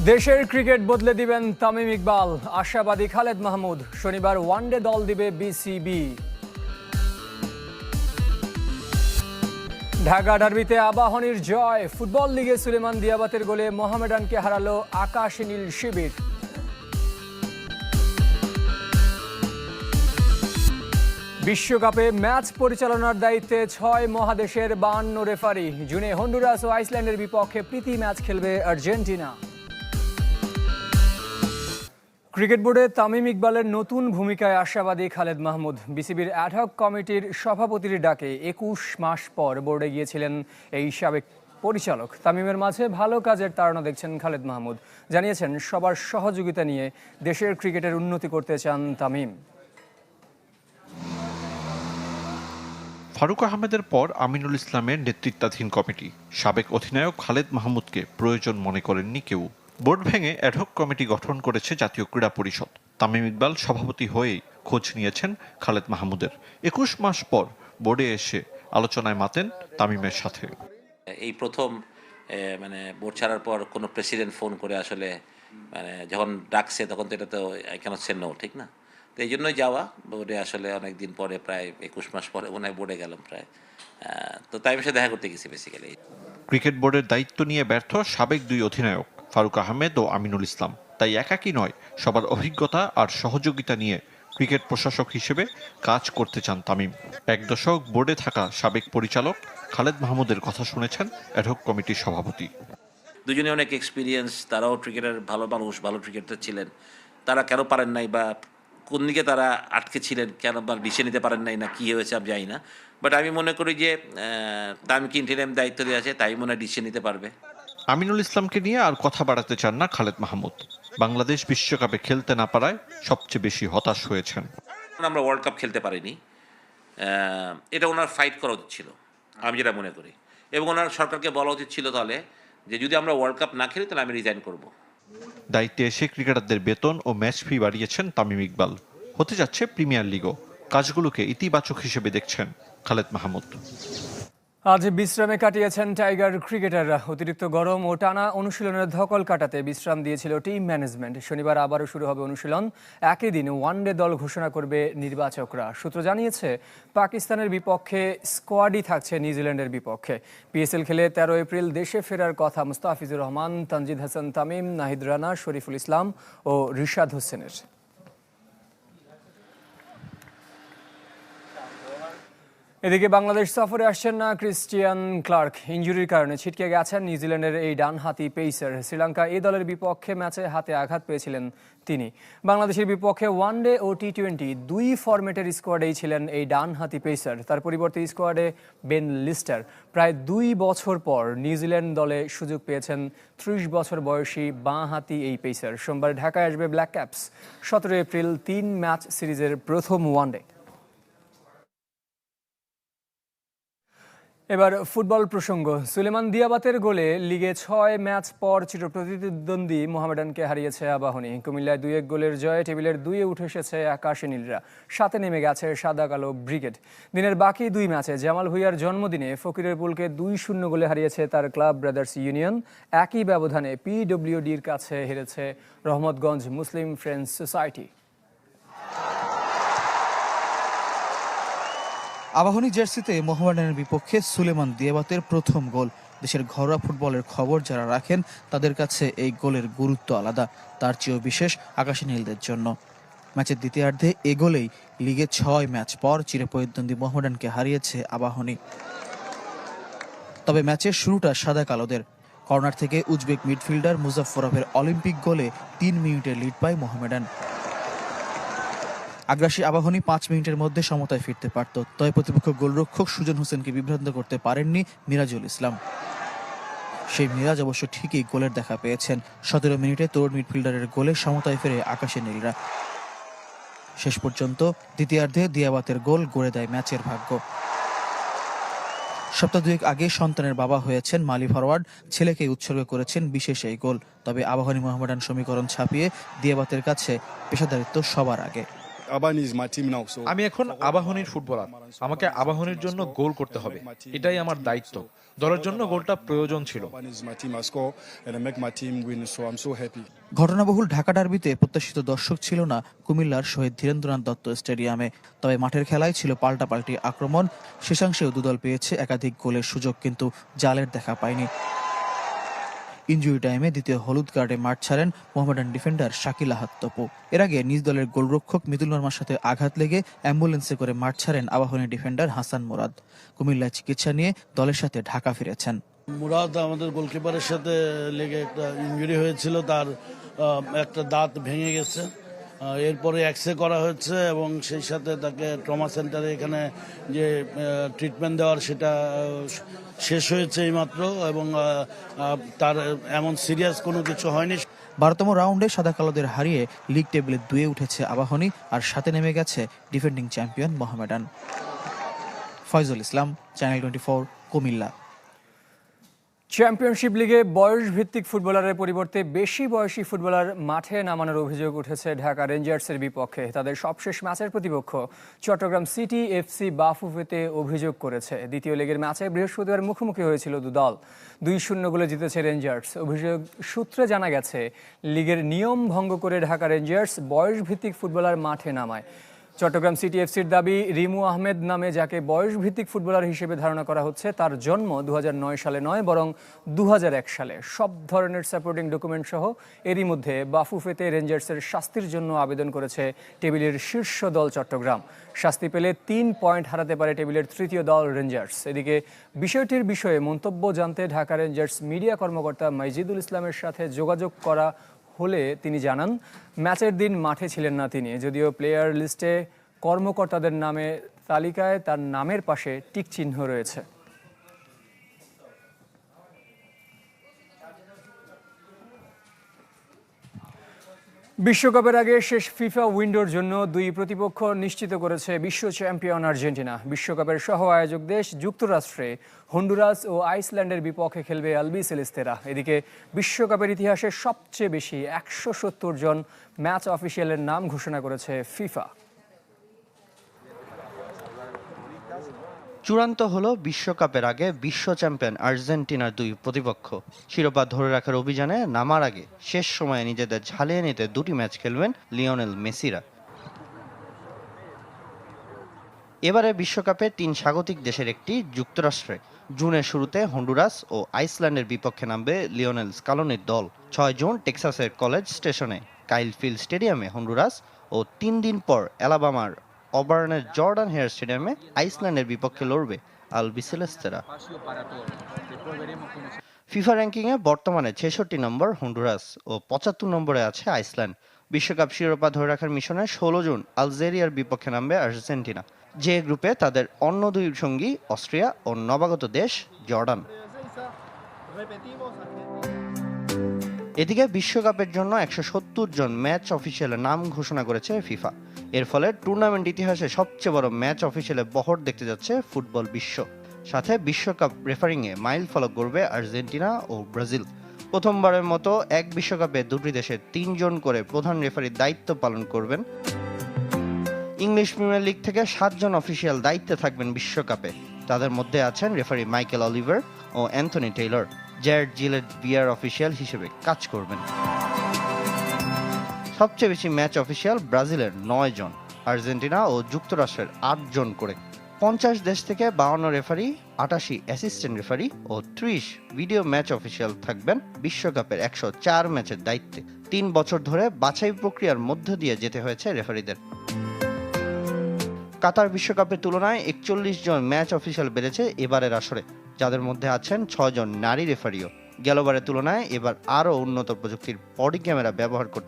দেশের ক্রিকেট বদলে দিবেন তামিম ইকবাল, আশাবাদী খালেদ মাহমুদ। শনিবার ওয়ানডে দল দিবে বিসিবি। ঢাকা ডার্বিতে আবাহনীর জয়। ফুটবল লিগে সুলেমান দিয়াবাতের গোলে মোহামেডানকে হারালো আকাশী নীল শিবির। বিশ্বকাপে ম্যাচ পরিচালনার দায়িত্বে 6 মহাদেশের 52 রেফারি। জুনে হন্ডুরাস ও আইসল্যান্ডের বিপক্ষে প্রীতি ম্যাচ খেলবে আর্জেন্টিনা। ক্রিকেট বোর্ডে তামিম ইকবালের নতুন ভূমিকায় আশাবাদী খালেদ মাহমুদ। বিসিবির অ্যাডহক কমিটির সভাপতির ডাকে 21 মাস পর বোর্ডে গিয়েছিলেন এই সাবেক পরিচালক। তামিমের মাঝে ভালো কাজের তাড়না দেখছেন খালেদ মাহমুদ। জানিয়েছেন সবার সহযোগিতা নিয়ে দেশের ক্রিকেটের উন্নতি করতে চান তামিম। ফারুক আহমেদের পর আমিনুল ইসলামের নেতৃত্বাধীন কমিটি সাবেক অধিনায়ক খালেদ মাহমুদকে প্রয়োজন মনে করেননি কেউ। বোর্ড ভেঙে অ্যাডহক কমিটি গঠন করেছে জাতীয় ক্রীড়া পরিষদ। তামিম ইকবাল সভাপতি হয়েই খোঁজ নিয়েছেন খালেদ মাহমুদের। 21 মাস পর বোর্ডে এসে আলোচনায় মাতেন তামিমের সাথে। এই প্রথম বোর্ড ছাড়ার পর কোনো প্রেসিডেন্ট ফোন করে আসলে যখন ডাকছে তখন তো এটা তো আই ক্যানট সে নো, ঠিক না? তো এই জন্যই যাওয়া বোর্ডে। আসলে অনেক দিন পরে, প্রায় 21 মাস পরে মনে হয় বোর্ডে গেলাম প্রায়। তো তামিমের সাথে দেখা করতে গেছি বেসিক্যালি। ক্রিকেট বোর্ডের দায়িত্ব নিয়ে ব্যর্থ সাবেক দুই অধিনায়ক ফারুক আহমেদ ও আমিনুল ইসলাম। তাই একাকী নয়, সবার অভিজ্ঞতা আর সহযোগিতা নিয়ে ক্রিকেট প্রশাসক হিসেবে কাজ করতে চান তামিম। 1 দশক বোর্ডে থাকা সাবেক পরিচালক খালেদ মাহমুদের কথা শুনেছেন অ্যাডহক কমিটির সভাপতি। দুজনে অনেক এক্সপিরিয়েন্স, তারাও ক্রিকেটের ভালো মানুষ, ভালো ক্রিকেটার ছিলেন। তারা কেন পারেন নাই বা কোন দিকে তারা আটকে ছিলেন, কেন বা ডিসিশন নিতে পারেন নাই, না কী হয়েছে আমি জানি না। বাট আমি মনে করি যে তামিমকে ইন্টারিম দায়িত্ব দেওয়া আছে, তাই মনে হয় ডিসিশন নিতে পারবে। আমিনুল ইসলামকে নিয়ে আর কথা বাড়াতে চান না খালেদ মাহমুদ। বাংলাদেশ বিশ্বকাপে খেলতে না পারায় সবচেয়ে বেশি হতাশ হয়েছেন। আমরা ওয়ার্ল্ড কাপ খেলতে পারিনি, এটা ওনার ফাইট করা উচিত ছিল, আমি যেটা মনে করি। এবং ওনার সরকারকে বলা উচিত ছিল তাহলে যে যদি আমরা ওয়ার্ল্ড কাপ না খেলি তাহলে আমি রিজাইন করব। দায়িত্বে এসে ক্রিকেটারদের বেতন ও ম্যাচ ফি বাড়িয়েছেন তামিম ইকবাল। হতে যাচ্ছে প্রিমিয়ার লিগও। কাজগুলোকে ইতিবাচক হিসেবে দেখছেন খালেদ মাহমুদ। আজ বিশ্রামে কাটিয়েছেন টাইগার ক্রিকেটাররা। অতিরিক্ত গরম ও টানা অনুশীলনের ধকল কাটাতে বিশ্রাম দিয়েছিল টিম ম্যানেজমেন্ট। শনিবার আবারও শুরু হবে অনুশীলন। একই দিন ওয়ানডে দল ঘোষণা করবে নির্বাচকরা। সূত্র জানিয়েছে পাকিস্তানের বিপক্ষে স্কোয়াডই থাকছে নিউজিল্যান্ডের বিপক্ষে। পিএসএল খেলে 13 এপ্রিল দেশে ফেরার কথা মুস্তাফিজুর রহমান, তানজিদ হাসান তামিম, নাহিদ রানা, শরীফুল ইসলাম ও রিশাদ হোসেনের। এদিকে বাংলাদেশ সফরে আসছেন না ক্রিস্টিয়ান ক্লার্ক। ইনজুরির কারণে ছিটকে গেছেন নিউজিল্যান্ডের এই ডানহাতি পেসার। শ্রীলঙ্কা এই দলের বিপক্ষে ম্যাচে হাতে আঘাত পেয়েছিলেন তিনি। বাংলাদেশের বিপক্ষে ওয়ানডে ও টি-20 দুই ফরম্যাটের স্কোয়াডেই ছিলেন এই ডানহাতি পেসার। তার পরিবর্তে স্কোয়াডে বেন লিস্টার। প্রায় 2 বছর পর নিউজিল্যান্ড দলে সুযোগ পেয়েছেন 30 বছর বয়সী বাঁহাতি এই পেসার। সোমবার ঢাকায় আসবে ব্ল্যাক ক্যাপস। 17 এপ্রিল 3 ম্যাচ সিরিজের প্রথম ওয়ানডে। এবার ফুটবল প্রসঙ্গ। সুলেমান দিয়াবাতের গোলে লিগে 6 ম্যাচ পর চিরপ্রতিদ্বন্দ্বী মোহামেডানকে হারিয়েছে আবাহনী। কুমিল্লায় 2-1 গোলের জয়ে টেবিলের 2-এ উঠে এসেছে আকাশী নীলরা। 7-এ নেমে গেছে সাদা কালো ব্রিগেড। দিনের বাকি 2 ম্যাচে জামাল ভুঁইয়ার জন্মদিনে ফকিরের পুলকে 2-0 গোলে হারিয়েছে তার ক্লাব ব্রাদার্স ইউনিয়ন। একই ব্যবধানে পিডব্লিউডির কাছে হেরেছে রহমতগঞ্জ মুসলিম ফ্রেন্ডস সোসাইটি। আবাহনী জার্সিতে মোহামেডানের বিপক্ষে সুলেমান দিয়াবাতের প্রথম গোল। দেশের ঘরোয়া ফুটবলের খবর যারা রাখেন তাদের কাছে এই গোলের গুরুত্ব আলাদা। তার চেয়েও বিশেষ আকাশী নীলদের জন্য। ম্যাচের দ্বিতীয়ার্ধে এ গোলেই লিগে 6 ম্যাচ পর চিরপ্রতিদ্বন্দ্বী মোহামেডানকে হারিয়েছে আবাহনী। তবে ম্যাচের শুরুটা সাদা কালোদের। কর্নার থেকে উজবেক মিডফিল্ডার মুজাফফরভের অলিম্পিক গোলে 3 মিনিটের লিড পায় মোহামেডান। আগ্রাসী আবাহনী 5 মিনিটের মধ্যে সমতায় ফিরতে পারত। তবে প্রতিপক্ষ গোলরক্ষক সুজন হোসেনকে বিভ্রান্ত করতে পারেননি মিরাজুল ইসলাম। সেই মিরাজ অবশ্য ঠিকই গোলের দেখা পেয়েছেন। 17 মিনিটে তরুণ মিডফিল্ডারের গোলে সমতায় ফেরে আকাশী নীলরা। শেষ পর্যন্ত দ্বিতীয়ার্ধে দিয়াবাতের গোল গড়ে দেয় ম্যাচের ভাগ্য। সপ্তাহ 2 আগে সন্তানের বাবা হয়েছেন মালি ফরওয়ার্ড। ছেলেকে উৎসর্গ করেছেন বিশেষ এই গোল। তবে আবাহনী মোহামেডান সমীকরণ ছাপিয়ে দিয়াবাতের কাছে পেশাদারিত্ব সবার আগে। Abani is my team now. So আমি এখন আবাহনীর ফুটবলার, আমাকে আবাহনীর জন্য গোল করতে হবে, এটাই আমার দায়িত্ব। দলের জন্য গোলটা প্রয়োজন ছিল। Abani is my team. I score and I make my team win. So I'm so happy. ঘটনাবহুল Dhaka ডার্বিতে প্রত্যাশিত দর্শক ছিল না কুমিল্লার শহীদ ধীরেন্দ্রনাথ দত্ত স্টেডিয়ামে। তবে মাঠের খেলায় ছিল পাল্টাপাল্টি আক্রমণ। শেষাংশেও দুদল পেয়েছে একাধিক গোলের সুযোগ, কিন্তু জালের দেখা পায়নি। ইনজুরি টাইমে দ্বিতীয় হলুদ কার্ডে মাঠ ছাড়েন মোহামেডান ডিফেন্ডার শাকিল আহাদ তপু। এর আগে নিজ দলের গোলরক্ষক মিতুল মার্মার সাথে আঘাত লেগে অ্যাম্বুলেন্সে করে মাঠ ছাড়েন আবাহনী ডিফেন্ডার হাসান মুরাদ। কুমিল্লায় চিকিৎসা নিয়ে দলের সাথে ঢাকা ফিরেছেন। মুরাদ আমাদের গোলকিপারের সাথে লেগে একটা ইনজুরি হয়েছিল, তার একটা দাঁত ভেঙে গেছে। এরপরে এক্সরে করা হয়েছে এবং সেই সাথে তাকে ট্রমা সেন্টারে এখানে যে ট্রিটমেন্ট দেওয়ার সেটা শেষ হয়েছে এইমাত্র, এবং তার এমন সিরিয়াস কোনো কিছু হয়নি। 12তম রাউন্ডে সাদা কালোদের হারিয়ে লিগ টেবিলে 2-এ উঠেছে আবাহনী, আর সাথে নেমে গেছে ডিফেন্ডিং চ্যাম্পিয়ন মোহামেডান। ফয়জুল ইসলাম, চ্যানেল 24, কুমিল্লা। চ্যাম্পিয়নশিপ লিগে বয়সভিত্তিক ফুটবলারের পরিবর্তে বেশি বয়সী ফুটবলার মাঠে নামানোর অভিযোগ উঠেছে ঢাকা রেঞ্জার্সের বিপক্ষে। তাদের সবশেষ ম্যাচের প্রতিপক্ষ চট্টগ্রাম সিটি এফসি বাফুফেতে অভিযোগ করেছে। দ্বিতীয় লেগের ম্যাচে বৃহস্পতিবার মুখোমুখি হয়েছিল দুদল। 2-0 গোলে জিতেছে রেঞ্জার্স। অভিযোগ সূত্রে জানা গেছে, লিগের নিয়ম ভঙ্গ করে ঢাকা রেঞ্জার্স বয়সভিত্তিক ফুটবলার মাঠে নামায়। চট্টগ্রাম সিটি এফসির দাবি, রিমু আহমেদ নামে যাকে বয়সভিত্তিক ফুটবলার হিসেবে ধারণা করা হচ্ছে তার জন্ম 2009 সালে নয়, বরং 2001 সালে। সব ধরনের সাপোর্টিং ডকুমেন্ট সহ এরই মধ্যে বাফুফেতে রেঞ্জার্সের শাস্তির জন্য আবেদন করেছে টেবিলের শীর্ষ দল চট্টগ্রাম। শাস্তি পেলে 3 পয়েন্ট হারাতে পারে টেবিলের তৃতীয় দল রেঞ্জার্স। এদিকে বিষয়টির বিষয়ে মন্তব্য জানতে ঢাকা রেঞ্জার্স মিডিয়া কর্মকর্তা মাইজিদুল ইসলামের সাথে যোগাযোগ করা হলে তিনি জানান, ম্যাচের দিন মাঠে ছিলেন না তিনি। যদিও প্লেয়ার লিস্টে কর্মকর্তাদের নামের তালিকায় তার নামের পাশে টিক চিহ্ন রয়েছে। বিশ্বকাপের আগে শেষ ফিফা উইন্ডোর জন্য 2 প্রতিপক্ষ নিশ্চিত করেছে বিশ্ব চ্যাম্পিয়ন আর্জেন্টিনা। বিশ্বকাপের সহ আয়োজক দেশ যুক্তরাষ্ট্রে হন্ডুরাস ও আইসল্যান্ডের বিপক্ষে খেলবে আলবিসেলেস্তেরা। এদিকে বিশ্বকাপের ইতিহাসে সবচেয়ে বেশি 170 জন ম্যাচ অফিসিয়ালের নাম ঘোষণা করেছে ফিফা। চূড়ান্ত হলো বিশ্বকাপের আগে বিশ্ব চ্যাম্পিয়ন আর্জেন্টিনার 2 প্রতিপক্ষ। শিরোপা ধরে রাখার অভিযানে নামার আগে শেষ সময়ে নিজেদের ঝালিয়ে নিতে 2টি ম্যাচ খেলবেন লিওনেল মেসিরা। এবারে বিশ্বকাপে 3 স্বাগতিক দেশের একটি যুক্তরাষ্ট্রে। জুনের শুরুতে হন্ডুরাস ও আইসল্যান্ডের বিপক্ষে নামবে লিওনেল স্কালোনির দল। 6 জুন টেক্সাসের কলেজ স্টেশনে কাইল ফিল্ড স্টেডিয়ামে হন্ডুরাস ও 3 দিন পর অ্যালাবামার অবার্নের জর্ডান হেয়ার স্টেডিয়ামে আইসল্যান্ডের বিপক্ষে লড়বে আলবিসেলেস্তেরা। ফিফা র্যাঙ্কিংয়ে বর্তমানে 66 নম্বর হন্ডুরাস ও 75 নম্বরে আছে আইসল্যান্ড। বিশ্বকাপ শিরোপা ধরে রাখার মিশনে 16 জুন আলজেরিয়ার বিপক্ষে নামবে আর্জেন্টিনা। যে গ্রুপে তাদের অন্য 2 সঙ্গী অস্ট্রিয়া ও নবাগত দেশ জর্ডান। এদিকে বিশ্বকাপের জন্য 170 জন ম্যাচ অফিসিয়ালের নাম ঘোষণা করেছে ফিফা। এর ফলে টুর্নামেন্ট ইতিহাসে সবচেয়ে বড় ম্যাচ অফিসিয়ালে বহর দেখতে যাচ্ছে ফুটবল বিশ্ব। সাথে বিশ্বকাপ রেফারিংয়ে মাইল ফলক গড়বে আর্জেন্টিনা ও ব্রাজিল। প্রথমবারের মতো এক বিশ্বকাপে 2টি দেশের 3 জন করে প্রধান রেফারির দায়িত্ব পালন করবেন। ইংলিশ প্রিমিয়ার লিগ থেকে 7 জন অফিসিয়াল দায়িত্বে থাকবেন বিশ্বকাপে। তাদের মধ্যে আছেন রেফারি মাইকেল অলিভার ও অ্যান্থনি টেইলর। জ্যারেড জিলেট বিয়ার অফিসিয়াল হিসেবে কাজ করবেন। সবচেয়ে বেশি ম্যাচ অফিসিয়াল ব্রাজিলের 9 জন, আর্জেন্টিনা ও যুক্তরাষ্ট্রের 8 জন করে। 50 দেশ থেকে 52 রেফারি, 88 অ্যাসিস্ট্যান্ট রেফারি ও 30 ভিডিও ম্যাচ অফিসিয়াল থাকবেন বিশ্বকাপের 104 ম্যাচের দায়িত্বে। 3 বছর ধরে বাছাই প্রক্রিয়ার মধ্য দিয়ে যেতে হয়েছে রেফারিদের। কাতার বিশ্বকাপের তুলনায় 41 জন ম্যাচ অফিসিয়াল বেড়েছে এবারের আসরে, যাদের মধ্যে আছেন 6 জন নারী রেফারিও। গেলবারের তুলনায় এবার আরও উন্নত প্রযুক্তির বডি ক্যামেরা ব্যবহার করতে